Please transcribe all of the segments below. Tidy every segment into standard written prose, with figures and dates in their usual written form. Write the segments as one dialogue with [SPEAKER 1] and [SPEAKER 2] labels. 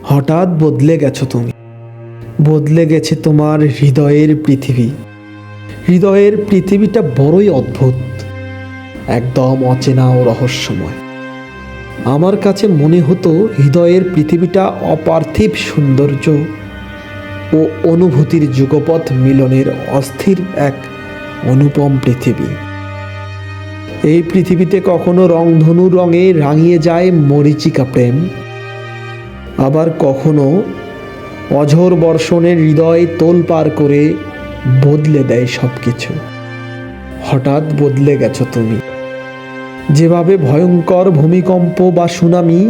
[SPEAKER 1] হঠাৎ বদলে গেছো তুমি। বদলে গেছে তোমার হৃদয়ের পৃথিবী। হৃদয়ের পৃথিবীটা বড়ই অদ্ভুত, একদম অচেনা ও রহস্যময়। আমার কাছে মনে হতো হৃদয়ের পৃথিবীটা অপার্থিব সৌন্দর্য ও অনুভূতির যুগপৎ মিলনের অস্থির এক অনুপম পৃথিবী। এই পৃথিবীতে কখনো রংধনু রঙে রাঙিয়ে যায় মরীচিকা প্রেম, আবার কখনো অঝোর বর্ষণের হৃদয় তোলপাড় করে বদলে দেয় সব কিছু। হঠাৎ বদলে গেছো তুমি। যেভাবে ভয়ঙ্কর ভূমিকম্প বা সুনামি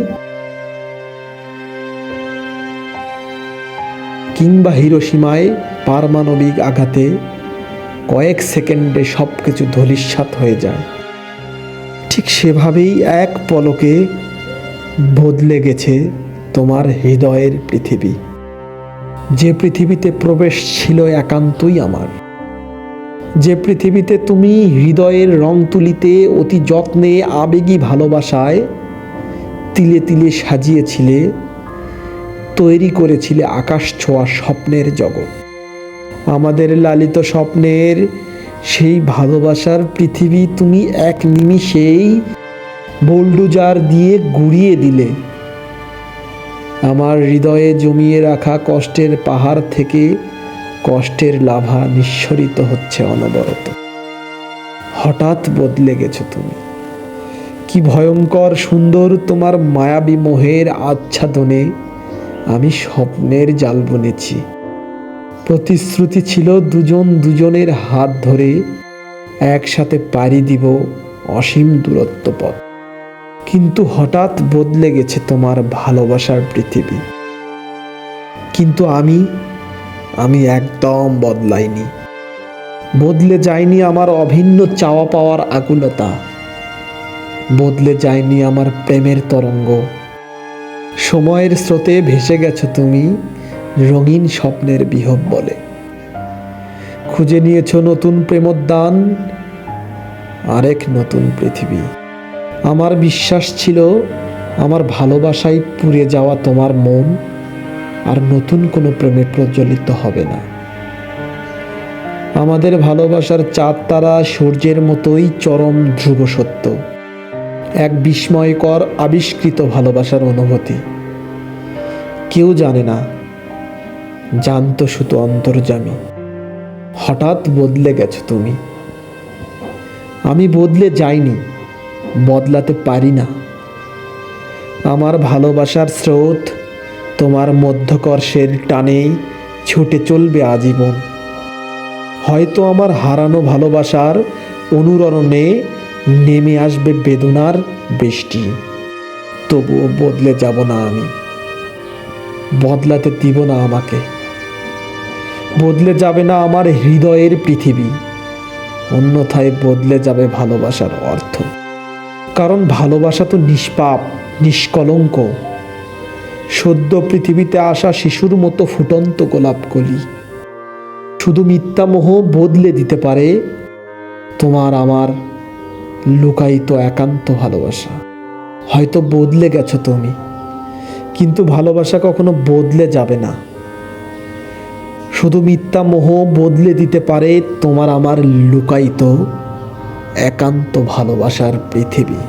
[SPEAKER 1] কিংবা হিরোশিমায় পারমাণবিক আঘাতে কয়েক সেকেন্ডে সব কিছু ধূলিসাৎ হয়ে যায়, ঠিক সেভাবেই এক পলকে বদলে গেছে তোমার হৃদয়ের পৃথিবী। যে পৃথিবীতে প্রবেশ ছিল একান্তই আমার, যে পৃথিবীতে তুমি হৃদয়ের রং তুলিতে অতি যত্নে আবেগী ভালোবাসায় তিলে তিলে সাজিয়েছিলে, তৈরি করেছিলে আকাশ ছোঁয়া স্বপ্নের জগৎ। আমাদের লালিত স্বপ্নের সেই ভালোবাসার পৃথিবী তুমি এক নিমিষেই বোলডুজার দিয়ে গুড়িয়ে দিলে। আমার হৃদয়ে জমিয়ে রাখা কষ্টের পাহাড় থেকে কষ্টের লাভা নিঃসরিত হচ্ছে অনবরত। হঠাৎ বদলে গেছো তুমি। কি ভয়ঙ্কর সুন্দর তোমার মায়াবী মোহের আচ্ছাদনে আমি স্বপ্নের জাল বুনেছি। প্রতিশ্রুতি ছিল দুজন দুজনের হাত ধরে একসাথে পাড়ি দিব অসীম দূরত্ব পথ। কিন্তু হঠাৎ বদলে গেছে তোমার ভালোবাসার পৃথিবী। কিন্তু আমি একদম বদলাইনি। বদলে যায়নি আমার অভিন্ন চাওয়া পাওয়ার আকুলতা, বদলে যায়নি আমার প্রেমের তরঙ্গ। সময়ের স্রোতে ভেসে গেছো তুমি রঙিন স্বপ্নের বিহব বলে। খুঁজে নিয়েছো নতুন প্রেমোদ্যান, আরেক নতুন পৃথিবী। আমার বিশ্বাস ছিল আমার ভালোবাসায় পুড়ে যাওয়া তোমার মন আর নতুন কোনো প্রেমে প্রজ্বলিত হবে না। আমাদের ভালোবাসার চাঁদ তারা সূর্যের মতোই চরম ধ্রুব সত্য, এক বিস্ময়কর আবিষ্কৃত ভালোবাসার অনুভূতি। কেউ জানে না, জানতো শুধু অন্তর্যামী। হঠাৎ বদলে গেছো তুমি। আমি বদলে যাইনি, বদলাতে পারি না। আমার ভালোবাসার স্রোত তোমার মধ্যকর্ষের টানে ছুটে চলবে আজীবন। হয়তো আমার হারানো ভালোবাসার অনুরণনে নেমে আসবে বেদনার বৃষ্টি, তবুও বদলে যাব না আমি। বদলাতে দিব না আমাকে। বদলে যাবে না আমার হৃদয়ের পৃথিবী, অন্যথায় বদলে যাবে ভালোবাসার অর্থ। কারণ ভালোবাসা তো নিষ্পাপ, নিষ্কলঙ্ক, সদ্য পৃথিবীতে আসা শিশুর মতো ফুটন্ত গোলাপকলি। শুধু মিথ্যা মোহ বদলে দিতে পারে তোমার আমার লুকায়িত একান্ত ভালোবাসা। হয়তো বদলে গেছো তুমি, কিন্তু ভালোবাসা কখনো বদলে যাবে না। শুধু মিথ্যা মোহ বদলে দিতে পারে তোমার আমার লুকায়িত একান্ত ভালোবাসার পৃথিবী।